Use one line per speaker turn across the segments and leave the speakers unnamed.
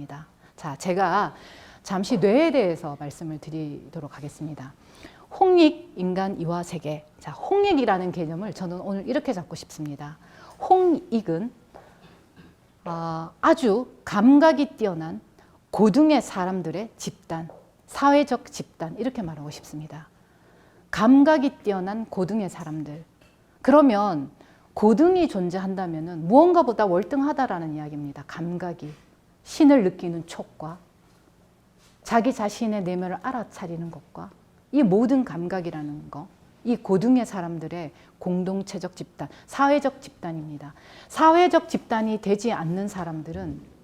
있습니다. 자, 제가 잠시 뇌에 대해서 말씀을 드리도록 하겠습니다. 홍익, 인간, 이화, 세계. 자, 홍익이라는 개념을 저는 오늘 이렇게 잡고 싶습니다. 홍익은 아주 감각이 뛰어난 고등의 사람들의 집단, 사회적 집단, 이렇게 말하고 싶습니다. 감각이 뛰어난 고등의 사람들. 그러면 고등이 존재한다면 무언가보다 월등하다라는 이야기입니다. 감각이. 신을 느끼는 촉과 자기 자신의 내면을 알아차리는 것과 이 모든 감각이라는 거, 이 고등의 사람들의 공동체적 집단, 사회적 집단입니다. 사회적 집단이 되지 않는 사람들은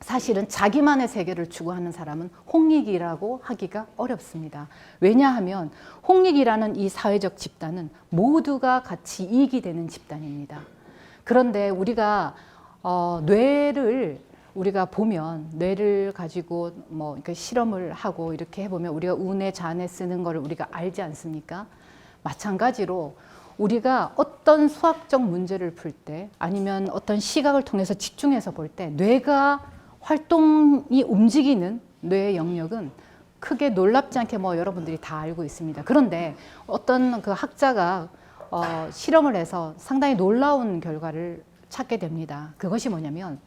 사실은 자기만의 세계를 추구하는 사람은 홍익이라고 하기가 어렵습니다. 왜냐하면 홍익이라는 이 사회적 집단은 모두가 같이 이익이 되는 집단입니다. 그런데 우리가 뇌를 우리가 보면 뇌를 가지고 뭐 이렇게 실험을 하고 이렇게 해보면 우리가 우뇌, 좌뇌 쓰는 걸 우리가 알지 않습니까? 마찬가지로 우리가 어떤 수학적 문제를 풀 때 아니면 어떤 시각을 통해서 집중해서 볼 때 뇌가 활동이 움직이는 뇌의 영역은 크게 놀랍지 않게 뭐 여러분들이 다 알고 있습니다. 그런데 어떤 그 학자가 실험을 해서 상당히 놀라운 결과를 찾게 됩니다. 그것이 뭐냐면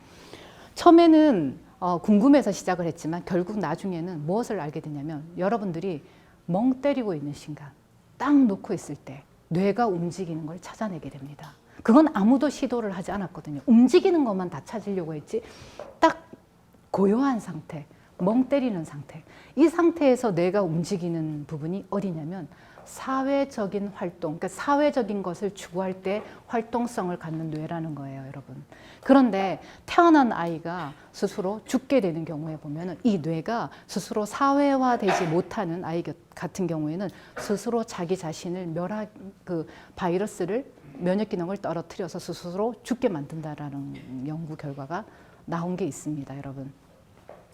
처음에는 궁금해서 시작을 했지만 결국 나중에는 무엇을 알게 되냐면 여러분들이 멍 때리고 있는 순간 딱 놓고 있을 때 뇌가 움직이는 걸 찾아내게 됩니다. 그건 아무도 시도를 하지 않았거든요. 움직이는 것만 다 찾으려고 했지 딱 고요한 상태, 멍 때리는 상태, 이 상태에서 뇌가 움직이는 부분이 어디냐면 사회적인 활동, 그러니까 사회적인 것을 추구할 때 활동성을 갖는 뇌라는 거예요, 여러분. 그런데 태어난 아이가 스스로 죽게 되는 경우에 보면 이 뇌가 스스로 사회화되지 못하는 아이 같은 경우에는 스스로 자기 자신을 그 바이러스를 면역 기능을 떨어뜨려서 스스로 죽게 만든다라는 연구 결과가 나온 게 있습니다, 여러분.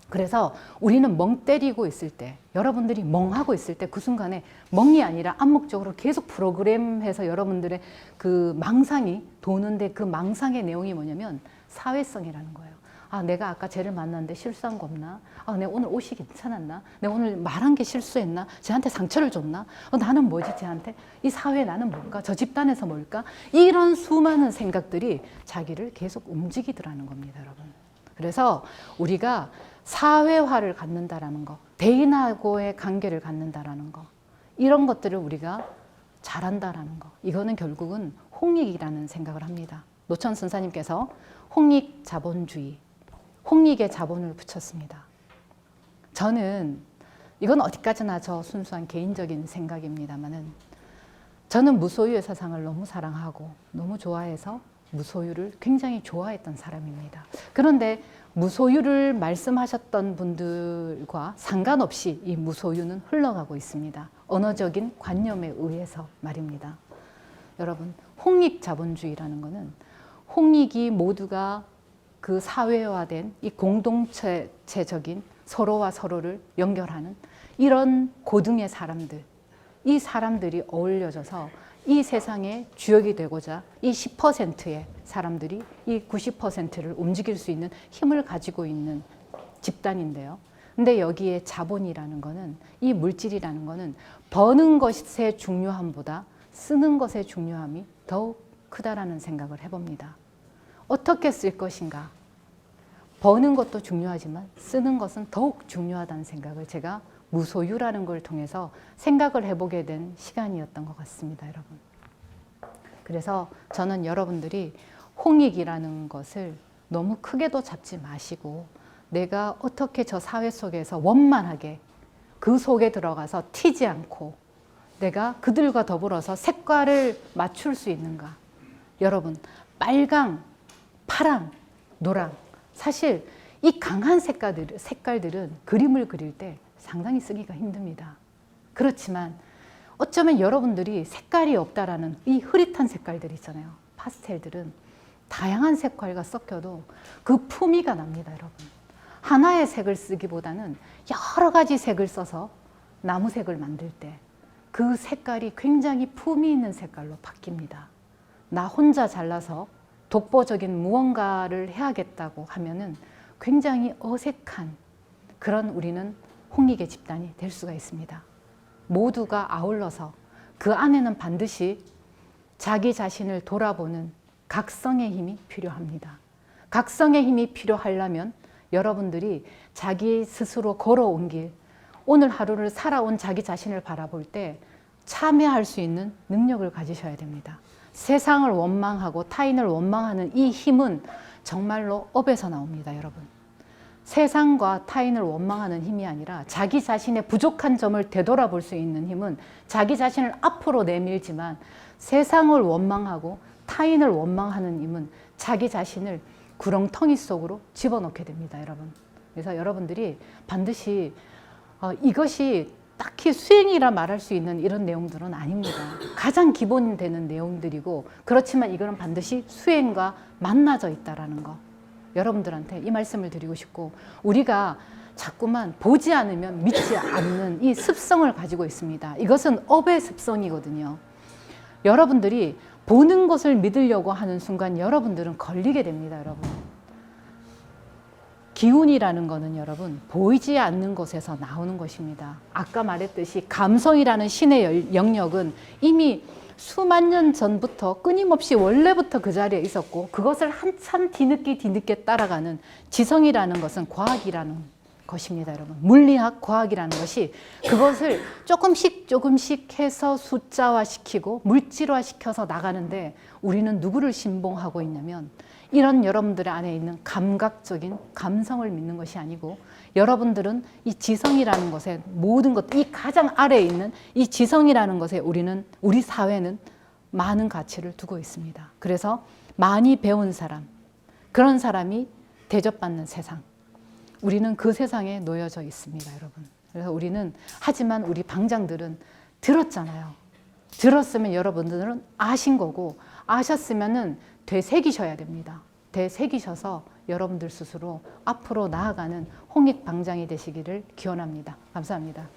그래서 우리는 멍 때리고 있을 때, 여러분들이 멍하고 있을 때 그 순간에 멍이 아니라 암묵적으로 계속 프로그램해서 여러분들의 그 망상이 도는데 그 망상의 내용이 뭐냐면 사회성이라는 거예요. 아, 내가 아까 쟤를 만났는데 실수한 거 없나? 아, 내가 오늘 옷이 괜찮았나? 내가 오늘 말한 게 실수했나? 쟤한테 상처를 줬나? 나는 뭐지 쟤한테? 이 사회에 나는 뭘까? 저 집단에서 뭘까? 이런 수많은 생각들이 자기를 계속 움직이더라는 겁니다, 여러분. 그래서 우리가 사회화를 갖는다라는 거, 대인하고의 관계를 갖는다라는 거, 이런 것들을 우리가 잘한다라는 거, 이거는 결국은 홍익이라는 생각을 합니다. 노천 선사님께서 홍익 자본주의, 홍익의 자본을 붙였습니다. 저는 이건 어디까지나 저 순수한 개인적인 생각입니다만은 저는 무소유의 사상을 너무 사랑하고 너무 좋아해서 무소유를 굉장히 좋아했던 사람입니다. 그런데 무소유를 말씀하셨던 분들과 상관없이 이 무소유는 흘러가고 있습니다. 언어적인 관념에 의해서 말입니다. 여러분, 홍익 자본주의라는 것은 홍익이 모두가 그 사회화된 이 공동체적인 서로와 서로를 연결하는 이런 고등의 사람들, 이 사람들이 어울려져서 이 세상의 주역이 되고자 이 10%의 사람들이 이 90%를 움직일 수 있는 힘을 가지고 있는 집단인데요. 근데 여기에 자본이라는 거는, 이 물질이라는 거는 버는 것의 중요함보다 쓰는 것의 중요함이 더욱 크다라는 생각을 해봅니다. 어떻게 쓸 것인가? 버는 것도 중요하지만 쓰는 것은 더욱 중요하다는 생각을 제가 무소유라는 걸 통해서 생각을 해보게 된 시간이었던 것 같습니다, 여러분. 그래서 저는 여러분들이 홍익이라는 것을 너무 크게도 잡지 마시고 내가 어떻게 저 사회 속에서 원만하게 그 속에 들어가서 튀지 않고 내가 그들과 더불어서 색깔을 맞출 수 있는가. 여러분, 빨강, 파랑, 노랑, 사실 이 강한 색깔들은 그림을 그릴 때 상당히 쓰기가 힘듭니다. 그렇지만 어쩌면 여러분들이 색깔이 없다라는 이 흐릿한 색깔들 있잖아요. 파스텔들은 다양한 색깔과 섞여도 그 품위가 납니다, 여러분. 하나의 색을 쓰기보다는 여러 가지 색을 써서 나무색을 만들 때 그 색깔이 굉장히 품위 있는 색깔로 바뀝니다. 나 혼자 잘라서 독보적인 무언가를 해야겠다고 하면은 굉장히 어색한 그런 우리는 홍익의 집단이 될 수가 있습니다. 모두가 아울러서 그 안에는 반드시 자기 자신을 돌아보는 각성의 힘이 필요합니다. 각성의 힘이 필요하려면 여러분들이 자기 스스로 걸어온 길, 오늘 하루를 살아온 자기 자신을 바라볼 때 참여할 수 있는 능력을 가지셔야 됩니다. 세상을 원망하고 타인을 원망하는 이 힘은 정말로 업에서 나옵니다, 여러분. 세상과 타인을 원망하는 힘이 아니라 자기 자신의 부족한 점을 되돌아볼 수 있는 힘은 자기 자신을 앞으로 내밀지만, 세상을 원망하고 타인을 원망하는 힘은 자기 자신을 구렁텅이 속으로 집어넣게 됩니다, 여러분. 그래서 여러분들이 반드시 이것이 딱히 수행이라 말할 수 있는 이런 내용들은 아닙니다. 가장 기본이 되는 내용들이고, 그렇지만 이거는 반드시 수행과 만나져 있다라는 거, 여러분들한테 이 말씀을 드리고 싶고, 우리가 자꾸만 보지 않으면 믿지 않는 이 습성을 가지고 있습니다. 이것은 업의 습성이거든요. 여러분들이 보는 것을 믿으려고 하는 순간 여러분들은 걸리게 됩니다, 여러분. 기운이라는 거는 여러분 보이지 않는 곳에서 나오는 것입니다. 아까 말했듯이 감성이라는 신의 영역은 이미 수만 년 전부터 끊임없이 원래부터 그 자리에 있었고, 그것을 한참 뒤늦게 따라가는 지성이라는 것은 과학이라는 것입니다, 여러분. 물리학, 과학이라는 것이 그것을 조금씩 해서 숫자화시키고 물질화시켜서 나가는데, 우리는 누구를 신봉하고 있냐면 이런 여러분들 안에 있는 감각적인 감성을 믿는 것이 아니고, 여러분들은 이 지성이라는 것에 모든 것, 이 가장 아래에 있는 이 지성이라는 것에 우리 사회는 많은 가치를 두고 있습니다. 그래서 많이 배운 사람, 그런 사람이 대접받는 세상, 우리는 그 세상에 놓여져 있습니다, 여러분. 그래서 우리는, 하지만 우리 방장들은 들었잖아요. 들었으면 여러분들은 아신 거고, 아셨으면은 되새기셔야 됩니다. 되새기셔서 여러분들 스스로 앞으로 나아가는 홍익 방장이 되시기를 기원합니다. 감사합니다.